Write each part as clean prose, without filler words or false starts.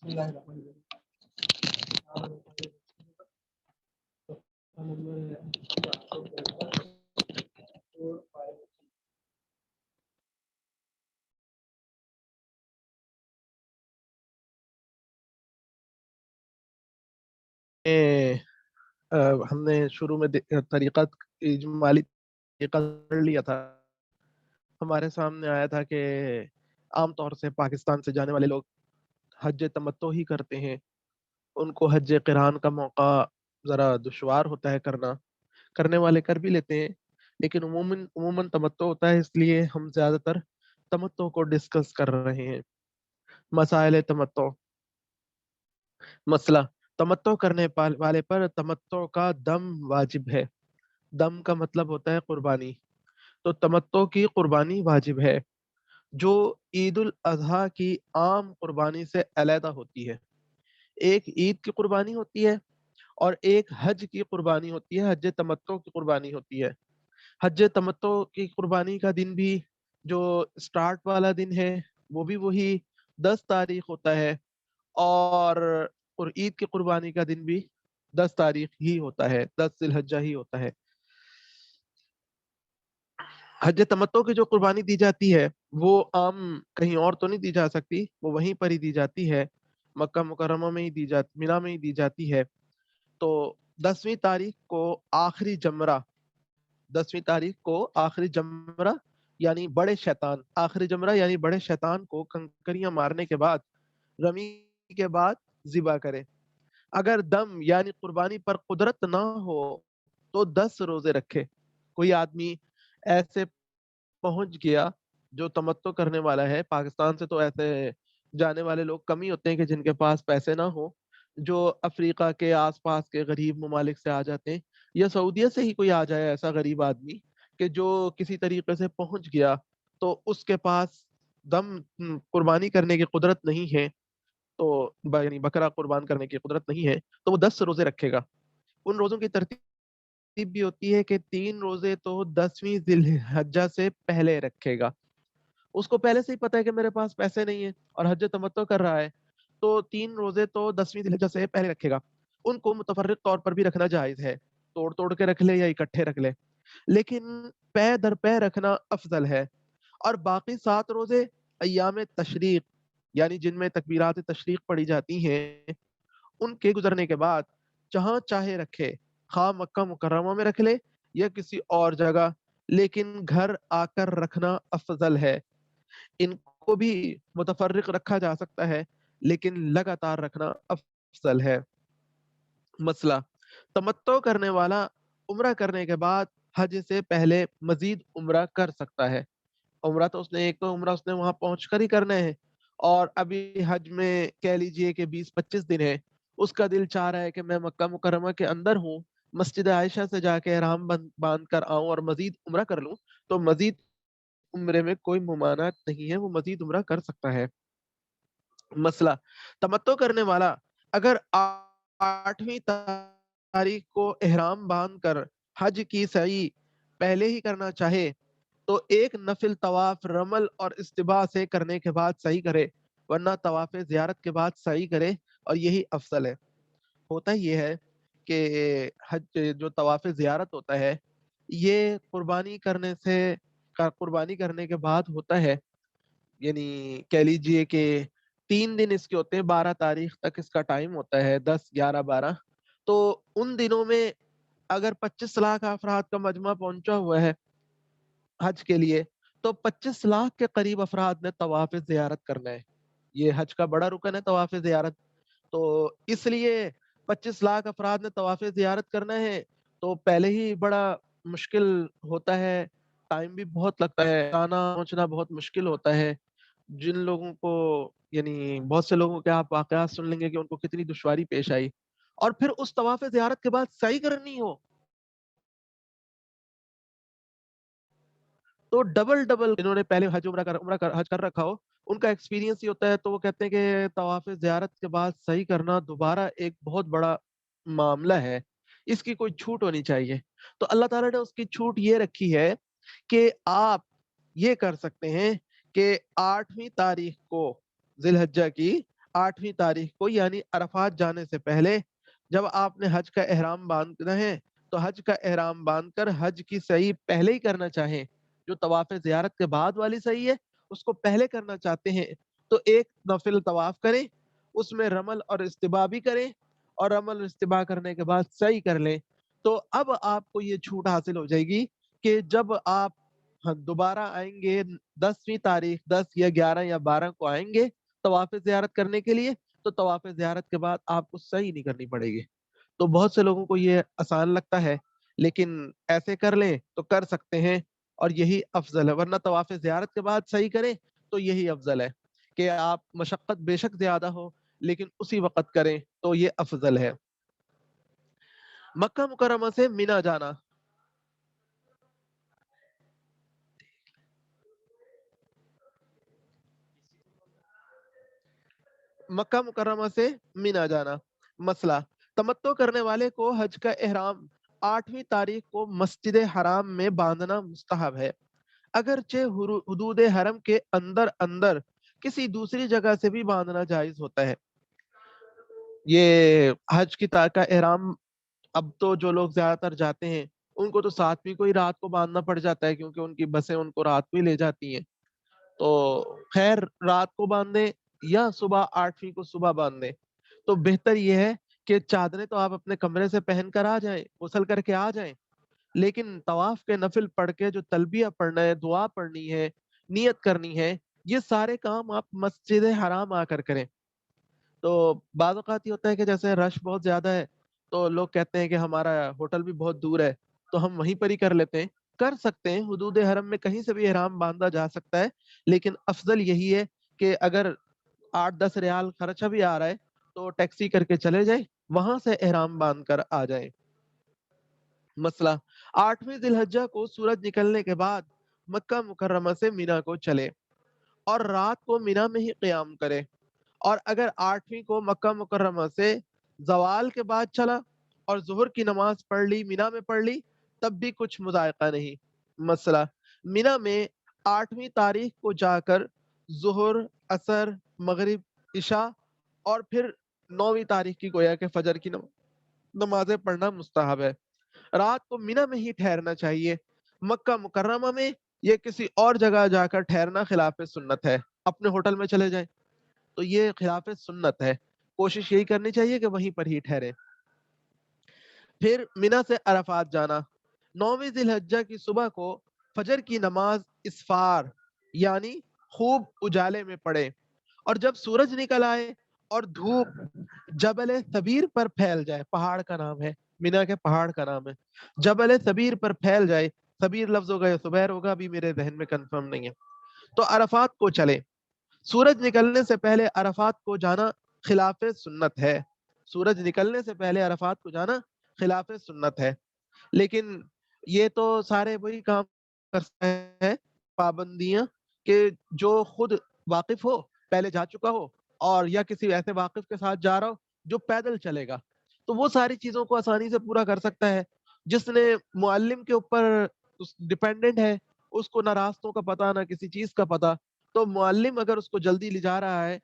ہم نے شروع میں طریقہ اجمالی طریقہ کر لیا تھا. ہمارے سامنے آیا تھا کہ عام طور سے پاکستان سے جانے والے لوگ حج تمتع ہی کرتے ہیں. ان کو حج قران کا موقع ذرا دشوار ہوتا ہے کرنا. کرنے والے کر بھی لیتے ہیں لیکن عموماً تمتع ہوتا ہے، اس لیے ہم زیادہ تر تمتع کو ڈسکس کر رہے ہیں. مسائل تمتع. مسئلہ: تمتع کرنے والے پر تمتع کا دم واجب ہے. دم کا مطلب ہوتا ہے قربانی. تو تمتع کی قربانی واجب ہے جو عید الاضحیٰ کی عام قربانی سے علیحدہ ہوتی ہے. ایک عید کی قربانی ہوتی ہے اور ایک حج کی قربانی ہوتی ہے، حج تمتع کی قربانی ہوتی ہے. حج تمتع کی قربانی کا دن بھی جو سٹارٹ والا دن ہے وہ بھی وہی 10 تاریخ ہوتا ہے، اور عید کی قربانی کا دن بھی 10 تاریخ ہی ہوتا ہے، 10 ذی الحجہ ہی ہوتا ہے. حج تمتع کی جو قربانی دی جاتی ہے وہ عام کہیں اور تو نہیں دی جا سکتی، وہ وہیں پر ہی دی جاتی ہے، مکہ مکرمہ میں ہی دی جاتی، مینا میں ہی دی جاتی ہے. تو 10ویں تاریخ کو آخری جمرہ، 10ویں تاریخ کو آخری جمرہ یعنی بڑے شیطان، آخری جمرہ یعنی بڑے شیطان کو کنکریاں مارنے کے بعد، رمی کے بعد ذبح کرے. اگر دم یعنی قربانی پر قدرت نہ ہو تو 10 روزے رکھے. کوئی آدمی ایسے پہنچ گیا جو تمتع کرنے والا ہے، پاکستان سے تو ایسے جانے والے لوگ کم ہی ہوتے ہیں کہ جن کے پاس پیسے نہ ہو، جو افریقہ کے آس پاس کے غریب ممالک سے آ جاتے ہیں، یا سعودیہ سے ہی کوئی آ جائے ایسا غریب آدمی کہ جو کسی طریقے سے پہنچ گیا تو اس کے پاس دم قربانی کرنے کی قدرت نہیں ہے، تو یعنی بکرا قربان کرنے کی قدرت نہیں ہے، تو وہ 10 روزے رکھے گا. ان روزوں کی ترتیب بھی ہوتی ہے کہ 3 روزے تو 10ویں ذی الحجہ سے پہلے رکھے گا. اس کو پہلے سے ہی پتا ہے کہ میرے پاس پیسے نہیں ہیں اور حج تمتع کر رہا ہے، تو 3 روزے تو 10ویں ذی الحجہ سے پہلے رکھے گا. ان کو متفرق طور پر بھی رکھنا جائز ہے، توڑ توڑ کے رکھ لے یا اکٹھے رکھ لے، لیکن پے در پے رکھنا افضل ہے. اور باقی 7 روزے ایام تشریق یعنی جن میں تکبیرات تشریق پڑھی جاتی ہیں، ان کے گزرنے کے بعد جہاں چاہے رکھے، خواہ مکہ مکرمہ میں رکھ لے یا کسی اور جگہ، لیکن گھر آ کر رکھنا افضل ہے. ان کو بھی متفرق رکھا جا سکتا ہے لیکن لگاتار رکھنا افضل ہے. مسئلہ: تمتع کرنے والا عمرہ کرنے کے بعد حج سے پہلے مزید عمرہ کر سکتا ہے. عمرہ تو اس نے ایک تو عمرہ اس نے وہاں پہنچ کر ہی کرنا ہے، اور ابھی حج میں کہہ لیجئے کہ 20-25 دن ہے، اس کا دل چاہ رہا ہے کہ میں مکہ مکرمہ کے اندر ہوں، مسجد عائشہ سے جا کے احرام باندھ کر آؤں اور مزید عمرہ کر لوں، تو مزید عمرے میں کوئی ممانعت نہیں ہے، وہ مزید عمرہ کر سکتا ہے. مسئلہ: تمتع کرنے والا اگر 8ویں تاریخ کو احرام باندھ کر حج کی سعی پہلے ہی کرنا چاہے تو ایک نفل طواف رمل اور استباء سے کرنے کے بعد سعی کرے، ورنہ طواف زیارت کے بعد سعی کرے، اور یہی افضل ہے. ہوتا یہ ہے کہ حج جو طواف زیارت ہوتا ہے یہ قربانی کرنے کے بعد ہوتا ہے، یعنی کہہ لیجئے کہ 3 دن اس کے ہوتے ہیں، 12 تاریخ تک اس کا ٹائم ہوتا ہے، 10 11 12. تو ان دنوں میں اگر 25 لاکھ افراد کا مجمع پہنچا ہوا ہے حج کے لیے تو 25 لاکھ کے قریب افراد نے طواف زیارت کرنا ہے. یہ حج کا بڑا رکن ہے طواف زیارت، تو اس لیے 25 لاکھ افراد نے طواف زیارت کرنا ہے تو پہلے ہی بڑا مشکل ہوتا ہے، ٹائم بھی بہت لگتا ہے، آنا پہنچنا بہت مشکل ہوتا ہے. جن لوگوں کو یعنی بہت سے لوگوں کے آپ واقعات سن لیں گے کہ ان کو کتنی دشواری پیش آئی، اور پھر اس طواف زیارت کے بعد سعی کرنی ہو تو ڈبل انہوں نے پہلے حج حج کر رکھا ہو، ان کا ایکسپیرینس ہی ہوتا ہے، تو وہ کہتے ہیں کہ طواف زیارت کے بعد صحیح کرنا دوبارہ ایک بہت بڑا معاملہ ہے، اس کی کوئی چھوٹ ہونی چاہیے. تو اللہ تعالیٰ نے اس کی چھوٹ یہ رکھی ہے کہ آپ یہ کر سکتے ہیں کہ 8ویں تاریخ کو ذی الحجہ کی 8ویں تاریخ کو یعنی عرفات جانے سے پہلے جب آپ نے حج کا احرام باندھنا ہے تو حج کا احرام باندھ کر حج کی صحیح پہلے ہی کرنا چاہیں، جو طواف زیارت کے بعد والی صحیح ہے اس کو پہلے کرنا چاہتے ہیں تو ایک نفل طواف کریں، اس میں رمل اور استباء بھی کریں، اور رمل اور استباء کرنے کے بعد صحیح کر لیں، تو اب آپ کو یہ چھوٹ حاصل ہو جائے گی کہ جب آپ دوبارہ آئیں گے 10ویں تاریخ 10 یا 11 یا 12 کو آئیں گے طواف زیارت کرنے کے لیے، تو طواف زیارت کے بعد آپ کو صحیح نہیں کرنی پڑے گی۔ تو بہت سے لوگوں کو یہ آسان لگتا ہے، لیکن ایسے کر لیں تو کر سکتے ہیں اور یہی افضل ہے، ورنہ طواف زیارت کے بعد صحیح کریں تو یہی افضل ہے کہ آپ مشقت بے شک زیادہ ہو لیکن اسی وقت کریں تو یہ افضل ہے۔ مکہ مکرمہ سے مینا جانا، مکہ مکرمہ سے مینا جانا مسئلہ، تمتع کرنے والے کو حج کا احرام 8ویں تاریخ کو مسجد حرام میں باندھنا مستحب ہے، اگرچہ حدود حرم کے اندر اندر کسی دوسری جگہ سے بھی باندھنا جائز ہوتا ہے۔ یہ حج کی کا احرام اب تو جو لوگ زیادہ تر جاتے ہیں ان کو تو 7ویں کو ہی رات کو باندھنا پڑ جاتا ہے، کیونکہ ان کی بسیں ان کو رات کو ہی لے جاتی ہیں، تو خیر رات کو باندھیں یا صبح 8ویں کو صبح باندھیں، تو بہتر یہ ہے کہ چادریں تو آپ اپنے کمرے سے پہن کر آ جائیں، غسل کر کے آ جائیں، لیکن طواف کے نفل پڑھ کے جو تلبیہ پڑھنا ہے، دعا پڑھنی ہے، نیت کرنی ہے، یہ سارے کام آپ مسجد حرام آ کر کریں۔ تو بعض اوقات یہ ہوتا ہے کہ جیسے رش بہت زیادہ ہے تو لوگ کہتے ہیں کہ ہمارا ہوٹل بھی بہت دور ہے تو ہم وہیں پر ہی کر لیتے ہیں، کر سکتے ہیں، حدود حرم میں کہیں سے بھی احرام باندھا جا سکتا ہے، لیکن افضل یہی ہے کہ اگر 8-10 ریال خرچہ بھی آ رہا ہے تو ٹیکسی کر کے چلے جائیں، وہاں سے احرام باندھ کر آ جائیں۔ مسئلہ، 8ویں ذی الحجہ کو سورج نکلنے کے بعد مکہ مکرمہ سے مینا کو چلے اور رات کو مینا میں ہی قیام کرے، اور اگر 8ویں کو مکہ مکرمہ سے زوال کے بعد چلا اور ظہر کی نماز پڑھ لی، مینا میں پڑھ لی، تب بھی کچھ مذائقہ نہیں۔ مسئلہ، مینا میں 8ویں تاریخ کو جا کر ظہر، عصر، مغرب، عشاء اور پھر 9ویں تاریخ کی گویا کہ فجر کی نمازیں پڑھنا مستحب ہے۔ رات کو مینا میں ہی ٹھہرنا چاہیے، مکہ مکرمہ میں یا کسی اور جگہ جا کر ٹھہرنا خلاف سنت ہے، اپنے ہوٹل میں چلے جائیں تو یہ خلاف سنت ہے، کوشش یہی کرنی چاہیے کہ وہیں پر ہی ٹھہرے۔ پھر مینا سے عرفات جانا، 9ویں ذی الحجہ کی صبح کو فجر کی نماز اسفار یعنی خوب اجالے میں پڑھے، اور جب سورج نکل آئے اور دھوپ جبل ثبیر پر پھیل جائے، پہاڑ کا نام ہے، مینا کے پہاڑ کا نام ہے، جبل ثبیر پر پھیل جائے، ثبیر لفظ ہوگا یا صبیر ہوگا ابھی میرے ذہن میں کنفرم نہیں ہے، تو عرفات کو چلے۔ سورج نکلنے سے پہلے عرفات کو جانا خلاف سنت ہے، سورج نکلنے سے پہلے عرفات کو جانا خلاف سنت ہے، لیکن یہ تو سارے وہی کام کر سکتے ہیں پابندیاں کہ جو خود واقف ہو، پہلے جا چکا ہو، اور یا کسی ایسے واقف کے ساتھ جا رہا ہو جو پیدل چلے گا، تو وہ ساری چیزوں کو آسانی سے پورا کر سکتا ہے۔ جس نے معلم کے اوپر ڈپینڈنٹ ہے، اس کو نہ راستوں کا پتہ نہ کسی چیز کا پتہ، تو معلم اگر اس کو جلدی لے جا رہا ہے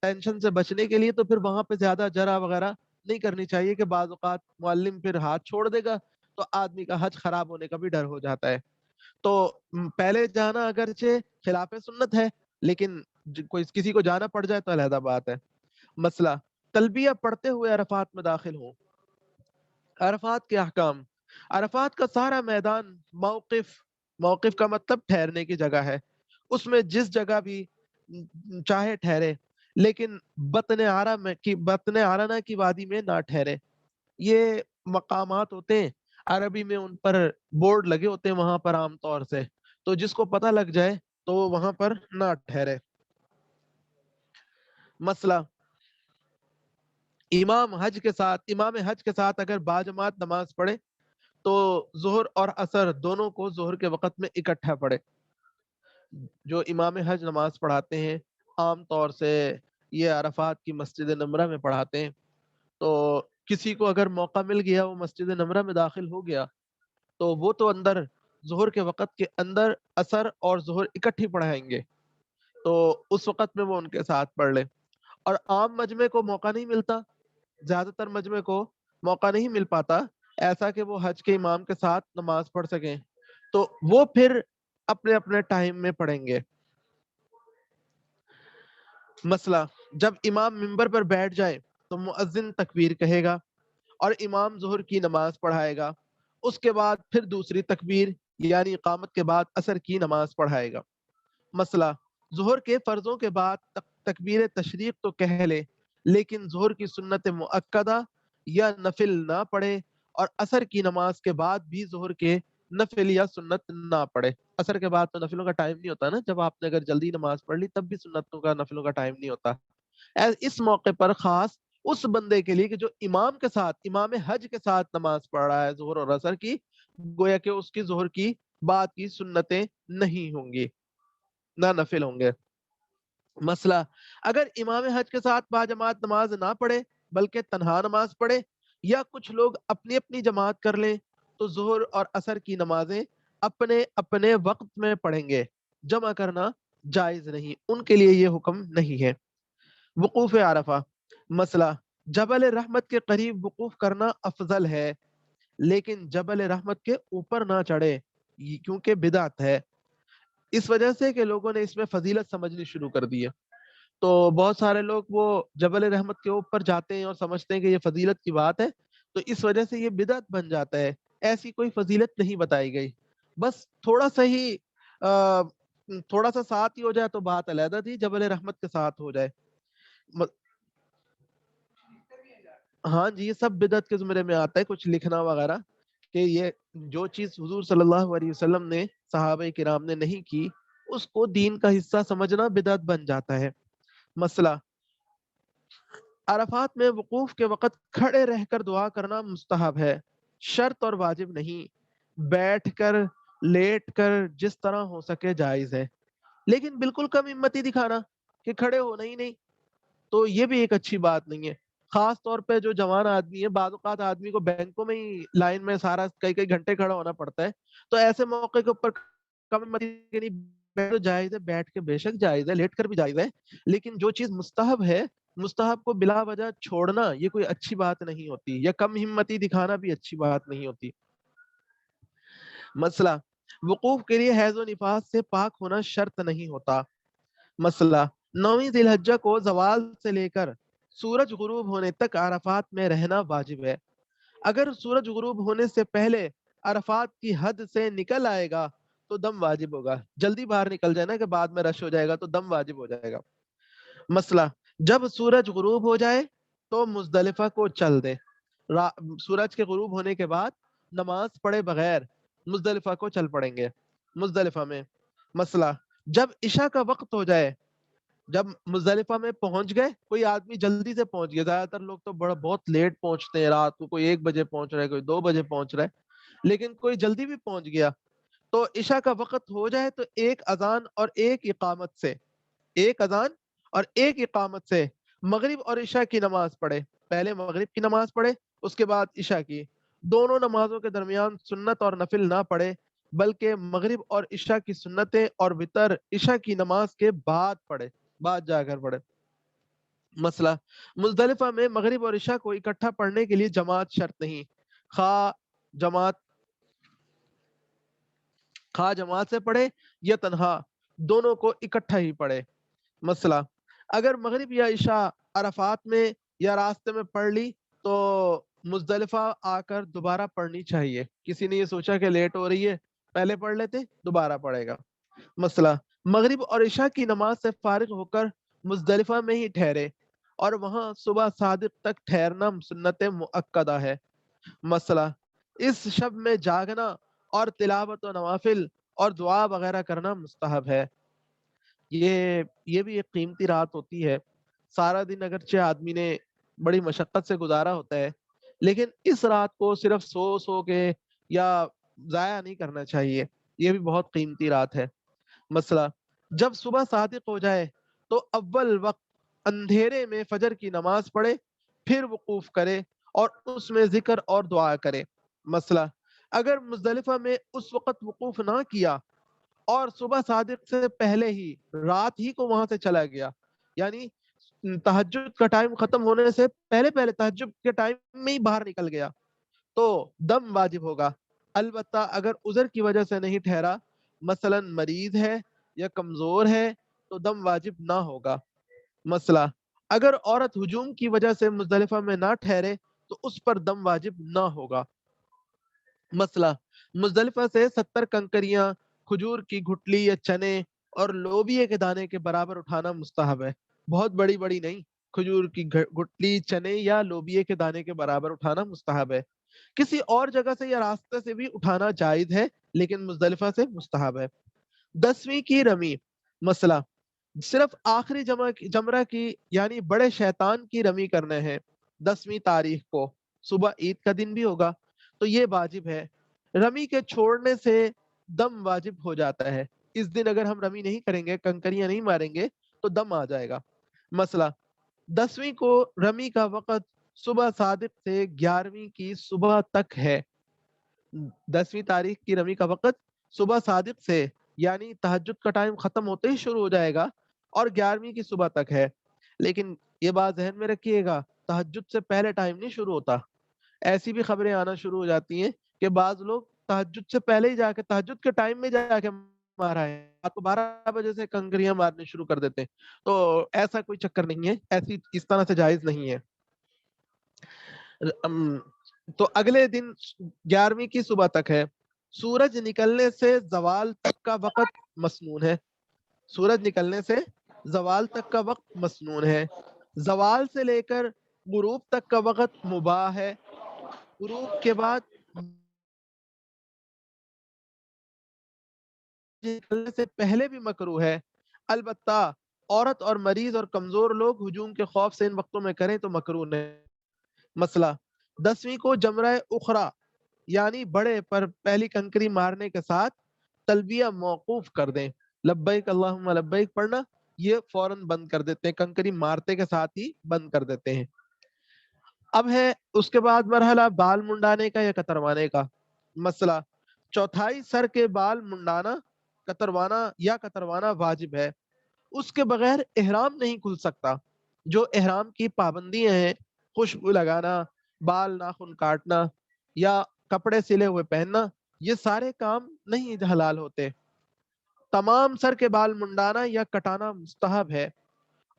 ٹینشن سے بچنے کے لیے تو پھر وہاں پہ زیادہ جرا وغیرہ نہیں کرنی چاہیے کہ بعض اوقات معلم پھر ہاتھ چھوڑ دے گا تو آدمی کا حج خراب ہونے کا بھی ڈر ہو جاتا ہے۔ تو پہلے جانا اگرچہ خلاف سنت ہے، لیکن کوئی کسی کو جانا پڑ جائے تو علیحدہ بات ہے۔ مسئلہ، تلبیہ پڑھتے ہوئے عرفات میں داخل ہوں۔ عرفات کے احکام، عرفات کا سارا میدان موقف، موقف کا مطلب ٹھہرنے کی جگہ ہے، اس میں جس جگہ بھی چاہے ٹھہرے، لیکن بطن عرنہ کی وادی میں نہ ٹھہرے۔ یہ مقامات ہوتے ہیں عربی میں، ان پر بورڈ لگے ہوتے ہیں وہاں پر عام طور سے، تو جس کو پتہ لگ جائے تو وہ وہاں پر نہ ٹھہرے۔ مسئلہ، امام حج کے ساتھ اگر باجماعت نماز پڑھے تو ظہر اور عصر دونوں کو ظہر کے وقت میں اکٹھا پڑھے۔ جو امام حج نماز پڑھاتے ہیں عام طور سے یہ عرفات کی مسجد نمرہ میں پڑھاتے ہیں، تو کسی کو اگر موقع مل گیا وہ مسجد نمرہ میں داخل ہو گیا تو وہ تو اندر ظہر کے وقت کے اندر عصر اور ظہر اکٹھی پڑھائیں گے، تو اس وقت میں وہ ان کے ساتھ پڑھ لے، اور عام مجمع کو موقع نہیں ملتا، زیادہ تر مجمع کو موقع نہیں مل پاتا ایسا کہ وہ حج کے امام کے ساتھ نماز پڑھ سکیں، تو وہ پھر اپنے اپنے ٹائم میں پڑھیں گے۔ مسئلہ، جب امام ممبر پر بیٹھ جائے تو مؤذن تکبیر کہے گا اور امام ظہر کی نماز پڑھائے گا، اس کے بعد پھر دوسری تکبیر یعنی اقامت کے بعد عصر کی نماز پڑھائے گا۔ مسئلہ، ظہر کے فرضوں کے بعد تکبیر تشریق تو کہہ لے لیکن ظہر کی سنت مؤکدہ یا نفل نہ پڑھے اور عصر کی نماز کے بعد بھی ظہر کے نفل یا سنت نہ پڑھے۔ عصر کے بعد تو نفلوں کا ٹائم نہیں ہوتا نا، جب آپ نے اگر جلدی نماز پڑھ لی تب بھی سنتوں کا نفلوں کا ٹائم نہیں ہوتا۔ اس موقع پر خاص اس بندے کے لیے کہ جو امام کے ساتھ، امام حج کے ساتھ نماز پڑھ رہا ہے ظہر اور عصر کی، گویا کہ اس کی ظہر کی بعد کی سنتیں نہیں ہوں گی، نہ نفل ہوں گے۔ مسئلہ، اگر امام حج کے ساتھ باجماعت نماز نہ پڑھے بلکہ تنہا نماز پڑھے یا کچھ لوگ اپنی اپنی جماعت کر لیں تو ظہر اور عصر کی نمازیں اپنے اپنے وقت میں پڑھیں گے، جمع کرنا جائز نہیں، ان کے لیے یہ حکم نہیں ہے۔ وقوف عرفہ، مسئلہ، جبل رحمت کے قریب وقوف کرنا افضل ہے لیکن جبل رحمت کے اوپر نہ چڑھے کیونکہ بدعت ہے، اس وجہ سے کہ لوگوں نے اس میں فضیلت سمجھنی شروع کر دی ہے۔ تو بہت سارے لوگ وہ جبل رحمت کے اوپر جاتے ہیں اور سمجھتے ہیں کہ یہ فضیلت کی بات ہے، تو اس وجہ سے یہ بدعت بن جاتا ہے۔ ایسی کوئی فضیلت نہیں بتائی گئی، بس تھوڑا سا ہی تھوڑا سا ساتھ ہی ہو جائے تو بات علیحدہ تھی، جبل رحمت کے ساتھ ہو جائے۔ ہاں جی، یہ سب بدعت کے زمرے میں آتا ہے، کچھ لکھنا وغیرہ، کہ یہ جو چیز حضور صلی اللہ علیہ وسلم نے، صحابہ کرام نے نہیں کی، اس کو دین کا حصہ سمجھنا بدعت بن جاتا ہے۔ مسئلہ، عرفات میں وقوف کے وقت کھڑے رہ کر دعا کرنا مستحب ہے، شرط اور واجب نہیں، بیٹھ کر، لیٹ کر، جس طرح ہو سکے جائز ہے، لیکن بالکل کم ہمتی دکھانا کہ کھڑے ہونا ہی نہیں، تو یہ بھی ایک اچھی بات نہیں ہے۔ خاص طور پہ جو جوان آدمی ہے، بعض اوقات آدمی کو بینکوں میں ہی لائن میں سارا کئی کئی گھنٹے کھڑا ہونا پڑتا ہے، تو ایسے موقع کے اوپر کم ہمتی کے نہیں، بیٹھ تو جائز ہے، بیٹھ کے بے شک جائز ہے، لیٹ کر بھی جائز ہے، لیکن جو چیز مستحب ہے، مستحب کو بلا وجہ چھوڑنا یہ کوئی اچھی بات نہیں ہوتی، یا کم ہمتی دکھانا بھی اچھی بات نہیں ہوتی۔ مسئلہ، وقوف کے لیے حیض و نفاس سے پاک ہونا شرط نہیں ہوتا۔ مسئلہ، 9ویں ذی الحجہ کو زوال سے لے کر سورج غروب ہونے تک عرفات میں رہنا واجب ہے، اگر سورج غروب ہونے سے پہلے عرفات کی حد سے نکل آئے گا تو دم واجب ہوگا، جلدی باہر نکل جائے نا کہ بعد میں رش ہو جائے گا تو دم واجب ہو جائے گا۔ مسئلہ، جب سورج غروب ہو جائے تو مزدلفہ کو چل دے، سورج کے غروب ہونے کے بعد نماز پڑھے بغیر مزدلفہ کو چل پڑیں گے مزدلفہ میں۔ مسئلہ، جب عشاء کا وقت ہو جائے، جب مزدلفہ میں پہنچ گئے، کوئی آدمی جلدی سے پہنچ گیا، زیادہ تر لوگ تو بہت لیٹ پہنچتے ہیں، رات کو کوئی 1 بجے پہنچ رہا ہے، کوئی 2 بجے پہنچ رہا ہے، لیکن کوئی جلدی بھی پہنچ گیا، تو عشاء کا وقت ہو جائے تو ایک اذان اور ایک اقامت سے، ایک اذان اور ایک اقامت سے مغرب اور عشاء کی نماز پڑھے، پہلے مغرب کی نماز پڑھے اس کے بعد عشاء کی، دونوں نمازوں کے درمیان سنت اور نفل نہ پڑھے بلکہ مغرب اور عشاء کی سنتیں اور وتر عشاء کی نماز کے بعد پڑھے، بعد جا کر پڑھے۔ مسئلہ، مزدلفہ میں مغرب اور عشاء کو اکٹھا پڑھنے کے لیے جماعت شرط نہیں، خواہ جماعت خواہ جماعت سے پڑھے یا تنہا، دونوں کو اکٹھا ہی پڑھے۔ مسئلہ، اگر مغرب یا عشاء عرفات میں یا راستے میں پڑھ لی تو مزدلفہ آ کر دوبارہ پڑھنی چاہیے، کسی نے یہ سوچا کہ لیٹ ہو رہی ہے پہلے پڑھ لیتے، دوبارہ پڑھے گا۔ مسئلہ، مغرب اور عشاء کی نماز سے فارغ ہو کر مزدلفہ میں ہی ٹھہرے اور وہاں صبح صادق تک ٹھہرنا سنت مؤکدہ ہے۔ مسئلہ، اس شب میں جاگنا اور تلاوت و نوافل اور دعا وغیرہ کرنا مستحب ہے، یہ بھی ایک قیمتی رات ہوتی ہے، سارا دن اگرچہ آدمی نے بڑی مشقت سے گزارا ہوتا ہے، لیکن اس رات کو صرف سو سو کے یا ضائع نہیں کرنا چاہیے، یہ بھی بہت قیمتی رات ہے۔ مسئلہ، جب صبح صادق ہو جائے تو اول وقت اندھیرے میں فجر کی نماز پڑھے، پھر وقوف کرے اور اس میں ذکر اور دعا کرے۔ مسئلہ، اگر مزدلفہ میں اس وقت وقوف نہ کیا اور صبح صادق سے پہلے ہی رات ہی کو وہاں سے چلا گیا، یعنی تہجد کا ٹائم ختم ہونے سے پہلے تہجد کے ٹائم میں ہی باہر نکل گیا تو دم واجب ہوگا. البتہ اگر عذر کی وجہ سے نہیں ٹھہرا، مثلا مریض ہے یا کمزور ہے، تو دم واجب نہ ہوگا. مسئلہ، اگر عورت ہجوم کی وجہ سے مزدلفہ میں نہ ٹھہرے تو اس پر دم واجب نہ ہوگا. مسئلہ، مزدلفہ سے 70 کنکریاں کھجور کی گھٹلی یا چنے اور لوبیے کے دانے کے برابر اٹھانا مستحب ہے. بہت بڑی بڑی نہیں، کھجور کی گھٹلی، چنے یا لوبیے کے دانے کے برابر اٹھانا مستحب ہے. کسی اور جگہ سے یا راستے سے بھی اٹھانا جائز ہے لیکن مزدلفہ سے مستحب ہے. 10ویں کی رمی. مسئلہ، صرف آخری جمرہ کی یعنی بڑے شیطان کی رمی کرنے ہیں 10ویں تاریخ کو، صبح عید کا دن بھی ہوگا تو یہ واجب ہے. رمی کے چھوڑنے سے دم واجب ہو جاتا ہے. اس دن اگر ہم رمی نہیں کریں گے، کنکریاں نہیں ماریں گے تو دم آ جائے گا. مسئلہ، 10ویں کو رمی کا وقت صبح صادق سے 11ویں کی صبح تک ہے. 10ویں تاریخ کی رمی کا وقت صبح صادق سے یعنی تہجد کا ٹائم ختم ہوتے ہی شروع ہو جائے گا اور 11ویں کی صبح تک ہے. لیکن یہ بات ذہن میں رکھیے گا، تہجد سے پہلے ٹائم نہیں شروع ہوتا. ایسی بھی خبریں آنا شروع ہو جاتی ہیں کہ بعض لوگ تہجد سے پہلے ہی جا کے تہجد کے ٹائم میں جا کے مارا ہے، رات کو 12 بجے سے کنکریاں مارنے شروع کر دیتے ہیں. تو ایسا کوئی چکر نہیں ہے، ایسی اس طرح سے جائز نہیں ہے. تو اگلے دن 11ویں کی صبح تک ہے. سورج نکلنے سے زوال تک کا وقت مسنون ہے. سورج نکلنے سے زوال تک کا وقت مسنون ہے. زوال سے لے کر غروب تک کا وقت مباح ہے. غروب کے بعد نکلنے سے پہلے بھی مکروہ ہے. البتہ عورت اور مریض اور کمزور لوگ ہجوم کے خوف سے ان وقتوں میں کریں تو مکروہ نہیں. مسئلہ، 10ویں کو جمرہ اخرى یعنی بڑے پر پہلی کنکری مارنے کے ساتھ تلبیہ موقوف کر دیں. لبیک اللہم لبیک پڑھنا یہ فوراً بند کر دیتے ہیں، کنکری مارتے کے ساتھ ہی بند کر دیتے ہیں. اب ہے اس کے بعد مرحلہ بال منڈانے کا یا کتروانے کا. مسئلہ، چوتھائی سر کے بال منڈانا، کتروانا واجب ہے. اس کے بغیر احرام نہیں کھل سکتا. جو احرام کی پابندیاں ہیں، خوشبو لگانا، بال ناخن کاٹنا یا کپڑے سلے ہوئے پہننا، یہ سارے کام نہیں حلال ہوتے. تمام سر کے بال منڈانا یا کٹانا مستحب ہے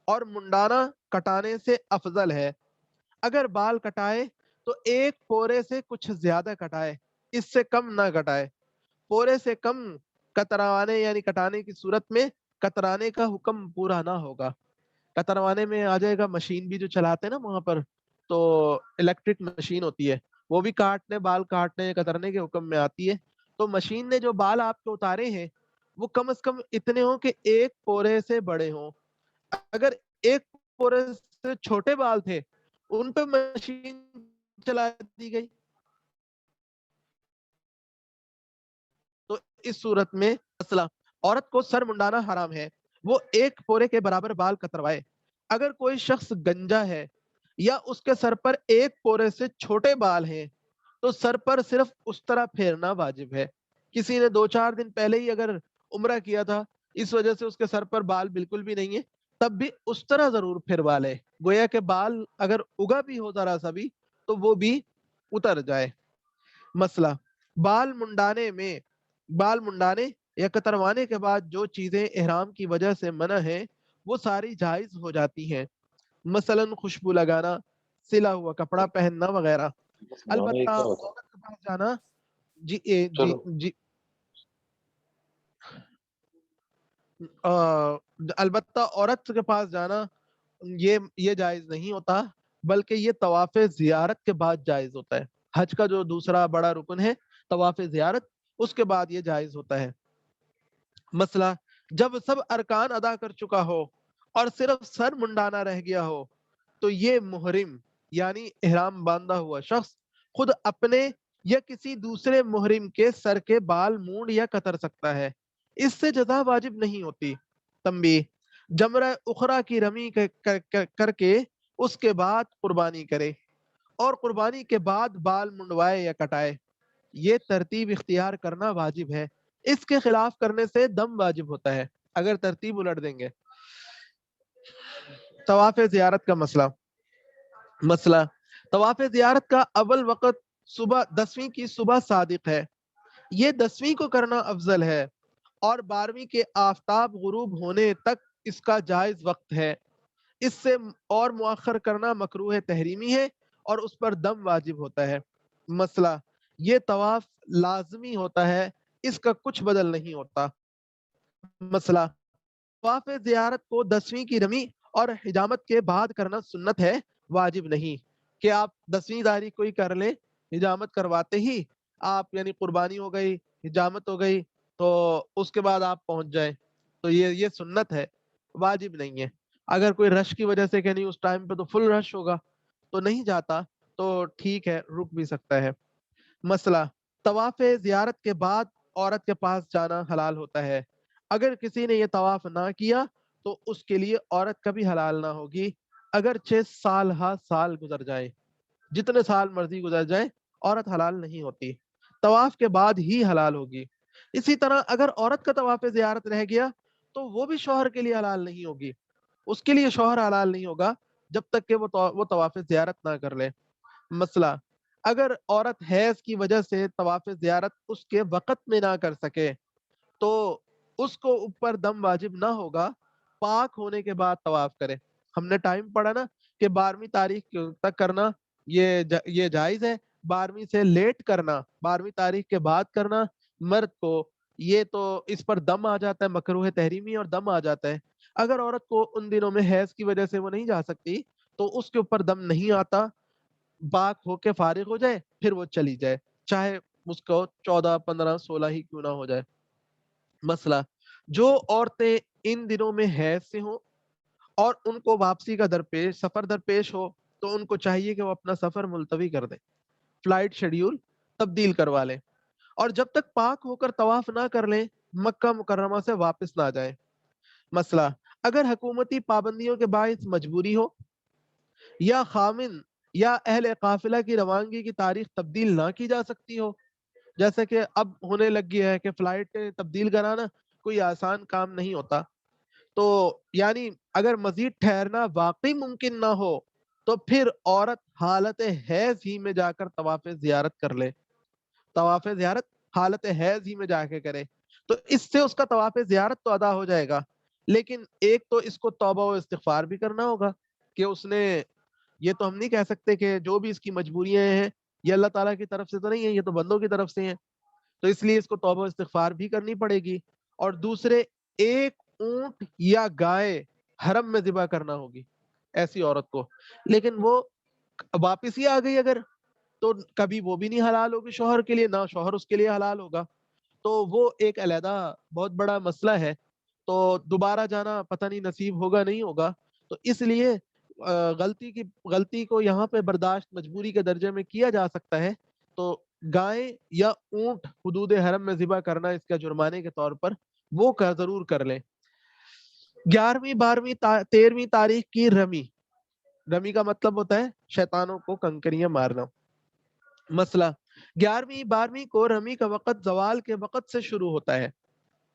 اور منڈانا کٹانے سے افضل ہے. اگر بال کٹائے تو ایک پورے سے کچھ زیادہ کٹائے، اس سے کم نہ کٹائے. پورے سے کم کتروانے یعنی کٹانے کی صورت میں کترانے کا حکم پورا نہ ہوگا. کتروانے میں آ جائے گا مشین بھی جو چلاتے ہیں نا وہاں پر، تو الیکٹرک مشین ہوتی ہے، وہ بھی بال کاٹنے کترنے کے حکم میں آتی ہے. تو مشین نے جو بال آپ کے اتارے ہیں وہ کم از کم اتنے ہوں کہ ایک پورے سے بڑے ہوں. اگر ایک پورے سے چھوٹے بال تھے ان پہ مشین چلا دی گئی تو اس صورت میں مسئلہ، عورت کو سر منڈانا حرام ہے، وہ ایک پورے کے برابر بال کتروائے. اگر کوئی شخص گنجا ہے یا اس کے سر پر ایک پورے سے چھوٹے بال ہیں تو سر پر صرف اس طرح پھیرنا واجب ہے. کسی نے 2-4 دن پہلے ہی اگر عمرہ کیا تھا، اس وجہ سے اس کے سر پر بال بالکل بھی نہیں ہے، تب بھی اس طرح ضرور پھروا لے، گویا کہ بال اگر اگا بھی ہو ذرا سا بھی تو وہ بھی اتر جائے. مسئلہ، بال منڈانے یا کتروانے کے بعد جو چیزیں احرام کی وجہ سے منع ہیں وہ ساری جائز ہو جاتی ہیں، مثلا خوشبو لگانا، سلا ہوا کپڑا پہننا وغیرہ. البتہ عورت کے پاس جانا، جی جی جی البتہ عورت کے پاس جانا یہ جائز نہیں ہوتا، بلکہ یہ طواف زیارت کے بعد جائز ہوتا ہے. حج کا جو دوسرا بڑا رکن ہے طواف زیارت، اس کے بعد یہ جائز ہوتا ہے. مسئلہ، جب سب ارکان ادا کر چکا ہو اور صرف سر منڈانا رہ گیا ہو تو یہ محرم یعنی احرام باندھا ہوا شخص خود اپنے یا کسی دوسرے محرم کے سر کے بال مونڈ یا کتر سکتا ہے، اس سے جزا واجب نہیں ہوتی. تنبیہ، جمرہ اخرى کی رمی کر کے اس کے بعد قربانی کرے اور قربانی کے بعد بال منڈوائے یا کٹائے. یہ ترتیب اختیار کرنا واجب ہے، اس کے خلاف کرنے سے دم واجب ہوتا ہے اگر ترتیب الٹ دیں گے. طواف زیارت کا مسئلہ طواف زیارت کا اول وقت صبح 10ویں کی صبح صادق ہے، یہ 10ویں کو کرنا افضل ہے، اور 12ویں کے آفتاب غروب ہونے تک اس کا جائز وقت ہے، اس سے اور مؤخر کرنا مکروہ تحریمی ہے اور اس پر دم واجب ہوتا ہے۔ مسئلہ یہ طواف لازمی ہوتا ہے، اس کا کچھ بدل نہیں ہوتا۔ مسئلہ طواف زیارت کو 10ویں کی رمی اور حجامت کے بعد کرنا سنت ہے، واجب نہیں کہ آپ 10ویں تاریخ کو ہی کر لیں، حجامت کرواتے ہی آپ یعنی قربانی ہو گئی، حجامت ہو گئی تو اس کے بعد آپ پہنچ جائیں، تو یہ سنت ہے، واجب نہیں ہے۔ اگر کوئی رش کی وجہ سے کہ نہیں اس ٹائم پہ تو فل رش ہوگا تو نہیں جاتا تو ٹھیک ہے، رک بھی سکتا ہے۔ مسئلہ طواف زیارت کے بعد عورت کے پاس جانا حلال ہوتا ہے، اگر کسی نے یہ طواف نہ کیا تو اس کے لیے عورت کبھی حلال نہ ہوگی، اگرچہ سال ہا سال گزر جائے، جتنے سال مرضی گزر جائے عورت حلال نہیں ہوتی، طواف کے بعد ہی حلال ہوگی۔ اسی طرح اگر عورت کا طواف زیارت رہ گیا تو وہ بھی شوہر کے لیے حلال نہیں ہوگی، اس کے لیے شوہر حلال نہیں ہوگا جب تک کہ وہ طواف زیارت نہ کر لے۔ مسئلہ اگر عورت حیض کی وجہ سے طواف زیارت اس کے وقت میں نہ کر سکے تو اس کو اوپر دم واجب نہ ہوگا، پاک ہونے کے بعد طواف کرے۔ ہم نے ٹائم پڑھا نا کہ 12ویں تاریخ تک کرنا یہ جائز ہے، 12ویں سے لیٹ کرنا، 12ویں تاریخ کے بعد کرنا مرد کو یہ تو اس پر دم آ جاتا ہے، مکروہ تحریمی اور دم آ جاتا ہے۔ اگر عورت کو ان دنوں میں حیض کی وجہ سے وہ نہیں جا سکتی تو اس کے اوپر دم نہیں آتا، پاک ہو کے فارغ ہو جائے پھر وہ چلی جائے، چاہے اس کو 14 15 16 ہی کیوں نہ ہو جائے۔ مسئلہ جو عورتیں ان دنوں میں حیض سے ہوں اور ان کو واپسی کا سفر درپیش ہو تو ان کو چاہیے کہ وہ اپنا سفر ملتوی کر دیں، فلائٹ شیڈیول تبدیل کروا لیں، اور جب تک پاک ہو کر طواف نہ کر لیں مکہ مکرمہ سے واپس نہ جائیں۔ مسئلہ اگر حکومتی پابندیوں کے باعث مجبوری ہو یا خامن یا اہل قافلہ کی روانگی کی تاریخ تبدیل نہ کی جا سکتی ہو، جیسے کہ اب ہونے لگ گیا ہے کہ فلائٹ تبدیل کرانا کوئی آسان کام نہیں ہوتا، تو یعنی اگر مزید ٹھہرنا واقعی ممکن نہ ہو تو پھر عورت حالت حیض ہی میں جا کر طواف زیارت کر لے، طواف زیارت حالت حیض ہی میں جا کے کرے، تو اس سے اس کا طواف زیارت تو ادا ہو جائے گا، لیکن ایک تو اس کو توبہ و استغفار بھی کرنا ہوگا کہ اس نے یہ تو ہم نہیں کہہ سکتے کہ جو بھی اس کی مجبوریاں ہیں یہ اللہ تعالیٰ کی طرف سے تو نہیں ہے، یہ تو بندوں کی طرف سے ہیں، تو اس لیے اس کو توبہ و استغفار بھی کرنی پڑے گی، اور دوسرے ایک اونٹ یا گائے حرم میں ذبح کرنا ہوگی ایسی عورت کو، لیکن وہ واپس ہی آ گئی اگر تو کبھی وہ بھی نہیں حلال ہوگی شوہر کے لیے، نہ شوہر اس کے لیے حلال ہوگا، تو وہ ایک علیحدہ بہت بڑا مسئلہ ہے، تو دوبارہ جانا پتہ نہیں نصیب ہوگا نہیں ہوگا، تو اس لیے غلطی کو یہاں پہ برداشت مجبوری کے درجے میں کیا جا سکتا ہے، تو گائے یا اونٹ حدود حرم میں ذبح کرنا اس کا جرمانے کے طور پر وہ ضرور کر لیں۔ 11ویں 12ویں 13ویں تاریخ کی رمی کا مطلب ہوتا ہے شیطانوں کو کنکریاں مارنا۔ مسئلہ 11ویں 12ویں کو رمی کا وقت زوال کے وقت سے شروع ہوتا ہے،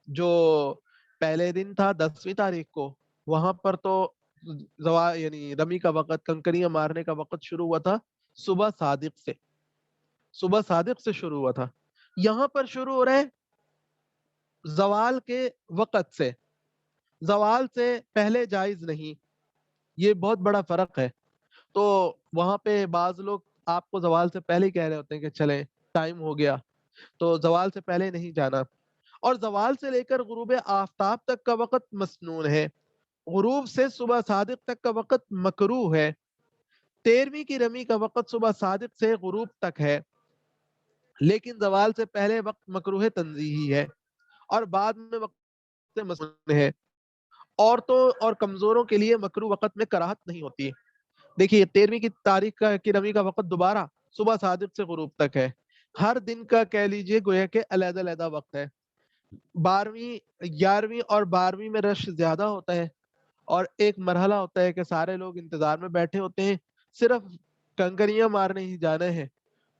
جو پہلے دن تھا 10ویں تاریخ کو وہاں پر تو یعنی رمی کا وقت کنکریاں مارنے کا وقت شروع ہوا تھا صبح صادق سے شروع ہوا تھا، یہاں پر شروع ہو رہا ہے زوال کے وقت سے، زوال سے پہلے جائز نہیں، یہ بہت بڑا فرق ہے، تو وہاں پہ بعض لوگ آپ کو زوال سے پہلے ہی کہہ رہے ہوتے ہیں کہ چلیں ٹائم ہو گیا، تو زوال سے پہلے نہیں جانا، اور زوال سے لے کر غروب آفتاب تک کا وقت مسنون ہے، غروب سے صبح صادق تک کا وقت مکروہ ہے، 13ویں کی رمی کا وقت صبح صادق سے غروب تک ہے، لیکن زوال سے پہلے وقت مکروہ تنزیہی ہے اور بعد میں وقت مسنون ہے، عورتوں اور کمزوروں کے لیے مکروہ وقت میں کراہت نہیں ہوتی۔ دیکھیے 13ویں کی تاریخ کی رمی کا وقت دوبارہ صبح صادق سے غروب تک ہے، ہر دن کا کہہ لیجئے گویا کہ علیحدہ علیحدہ وقت ہے، 11ویں اور 12ویں میں رش زیادہ ہوتا ہے، اور ایک مرحلہ ہوتا ہے کہ سارے لوگ انتظار میں بیٹھے ہوتے ہیں، صرف کنکریاں مارنے ہی جانے ہیں،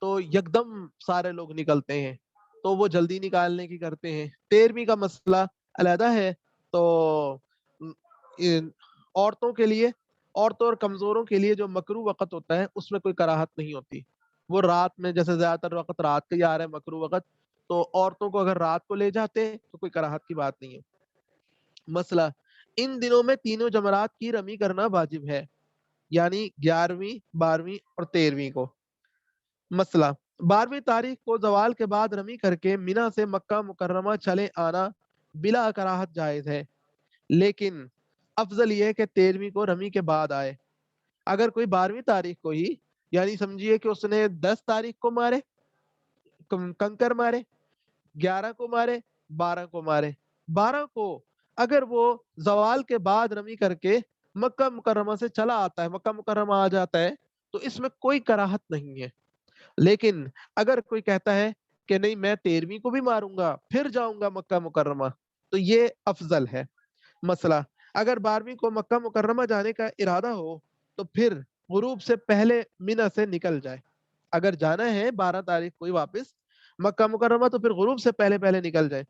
تو یکدم سارے لوگ نکلتے ہیں، تو وہ جلدی نکالنے کی کرتے ہیں۔ 13ویں کا مسئلہ علیحدہ ہے، تو عورتوں کے لیے عورتوں اور کمزوروں کے لیے جو مکروہ وقت ہوتا ہے اس میں کوئی کراہت نہیں ہوتی. وہ رات میں، جیسے زیادہ تر وقت رات کا ہی آ رہا ہے مکروہ وقت، تو عورتوں کو اگر رات کو لے جاتے تو کوئی کراہت کی بات نہیں ہے. مسئلہ، ان دنوں میں تینوں جمرات کی رمی کرنا واجب ہے، یعنی 11ویں، 12ویں اور 13ویں کو. مسئلہ، 12ویں تاریخ کو زوال کے بعد رمی کر کے مینا سے مکہ مکرمہ چلے آنا بلا کراہت جائز ہے، لیکن افضل یہ ہے کہ 13ویں کو رمی کے بعد آئے. اگر کوئی 12ویں تاریخ کو ہی، یعنی سمجھیے کہ اس نے 10 تاریخ کو مارے کنکر مارے، 11 کو مارے، 12 کو مارے، 12 کو اگر وہ زوال کے بعد رمی کر کے مکہ مکرمہ سے چلا آتا ہے، مکہ مکرمہ آ جاتا ہے، تو اس میں کوئی کراہت نہیں ہے. لیکن اگر کوئی کہتا ہے کہ نہیں میں 13ویں کو بھی ماروں گا پھر جاؤں گا مکہ مکرمہ، تو یہ افضل ہے. مسئلہ، اگر 12ویں کو مکہ مکرمہ جانے کا ارادہ ہو تو پھر غروب سے پہلے مینا سے نکل جائے. اگر جانا ہے 12 تاریخ کو ہی واپس مکہ مکرمہ تو پھر غروب سے پہلے پہلے نکل جائے.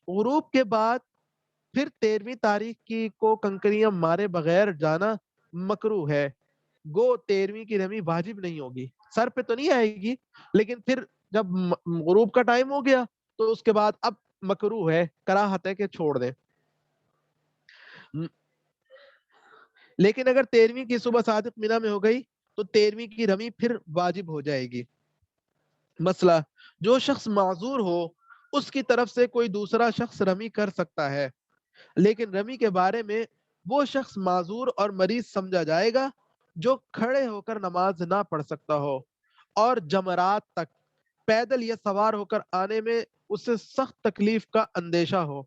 غروب کے بعد پھر 13ویں تاریخ کی کو کنکریاں مارے بغیر جانا مکروہ ہے. گو 13ویں کی رمی واجب نہیں ہوگی، سر پہ تو نہیں آئے گی، لیکن پھر جب غروب کا ٹائم ہو گیا تو اس کے بعد اب مکروہ ہے، کراہت ہے کہ چھوڑ دیں. لیکن اگر 13ویں کی صبح صادق مینا میں ہو گئی تو 13ویں کی رمی پھر واجب ہو جائے گی. مسئلہ، جو شخص معذور ہو اس کی طرف سے کوئی دوسرا شخص رمی کر سکتا ہے، لیکن رمی کے بارے میں وہ شخص معذور اور مریض سمجھا جائے گا جو کھڑے ہو کر نماز نہ پڑھ سکتا ہو اور جمرات تک پیدل یا سوار ہو کر آنے میں اسے سخت تکلیف کا اندیشہ ہو.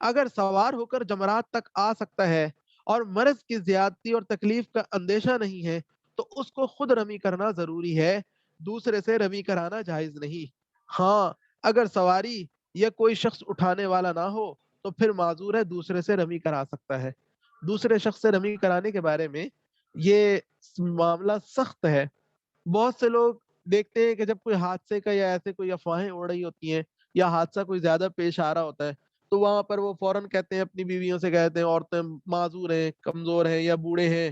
اگر سوار ہو کر جمرات تک آ سکتا ہے اور مرض کی زیادتی اور تکلیف کا اندیشہ نہیں ہے تو اس کو خود رمی کرنا ضروری ہے، دوسرے سے رمی کرانا جائز نہیں. ہاں، اگر سواری یا کوئی شخص اٹھانے والا نہ ہو تو پھر معذور ہے، دوسرے سے رمی کرا سکتا ہے. دوسرے شخص سے رمی کرانے کے بارے میں یہ معاملہ سخت ہے. بہت سے لوگ دیکھتے ہیں کہ جب کوئی حادثے کا یا ایسے کوئی افواہیں اڑ رہی ہوتی ہیں یا حادثہ کوئی زیادہ پیش آ رہا ہوتا ہے تو وہاں پر وہ فوراً کہتے ہیں، اپنی بیویوں سے کہتے ہیں عورتیں معذور ہیں، کمزور ہیں یا بوڑھے ہیں،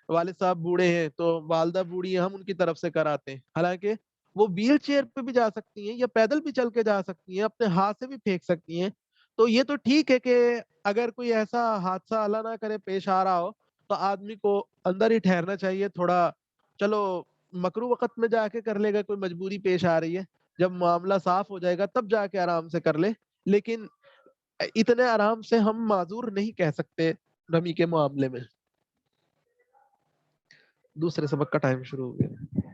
والد صاحب بوڑھے ہیں تو والدہ بوڑھی ہیں، ہم ان کی طرف سے کراتے ہیں. حالانکہ وہ ویل چیئر پہ بھی جا سکتی ہیں یا پیدل بھی چل کے جا سکتی ہیں، اپنے ہاتھ سے بھی پھینک سکتی ہیں. تو یہ تو ٹھیک ہے کہ اگر کوئی ایسا حادثہ اللہ نہ کرے پیش آ رہا ہو تو آدمی کو اندر ہی ٹھہرنا چاہیے تھوڑا. چلو مکرو وقت میں جا کے کر لے گا، کوئی مجبوری پیش آ رہی ہے، جب معاملہ صاف ہو جائے گا تب جا کے آرام سے کر لے. لیکن اتنے آرام سے ہم معذور نہیں کہہ سکتے رمی کے معاملے میں. دوسرے سبق کا ٹائم شروع ہو گیا.